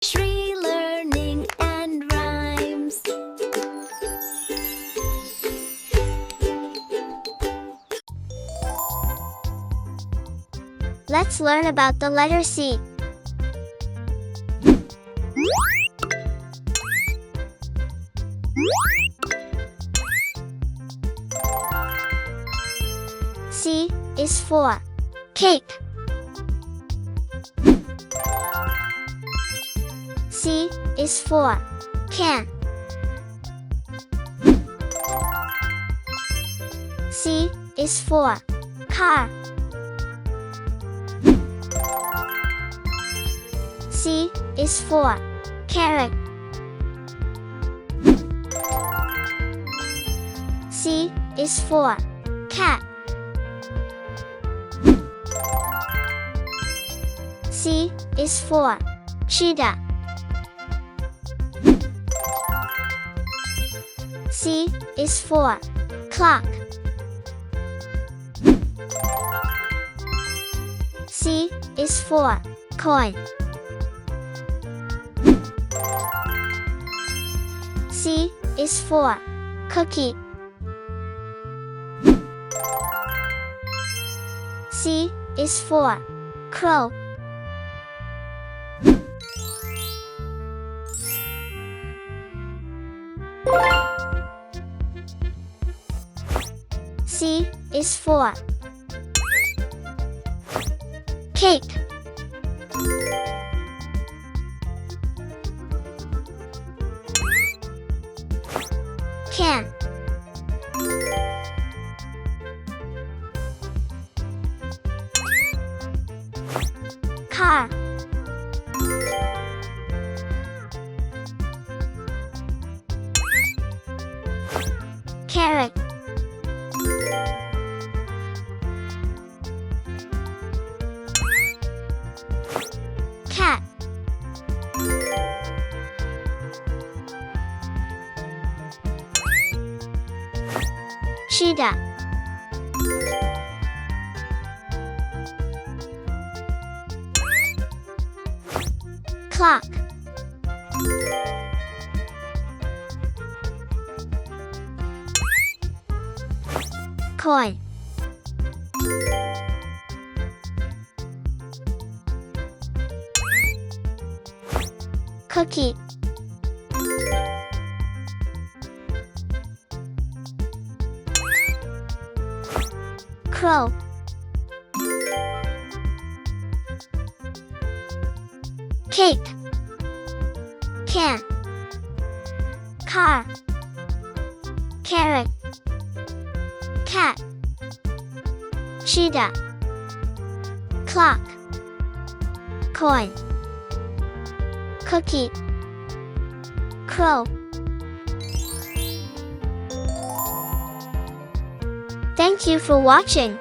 Shree Learning and Rhymes. Let's learn about the letter C. C is for cake. C is for can. C is for car. C is for carrot. C is for cat. C is for cheetah. C is for clock. C is for coin. C is for cookie. C is for crow. C is for cake. Can. Car. Carrot. Cat. Cheetah. Clock. Coin. Cookie. Crow. Cake. Can. Car. Carrot. Cat. Cheetah. Clock. Coin. Cookie. Crow. Thank you for watching.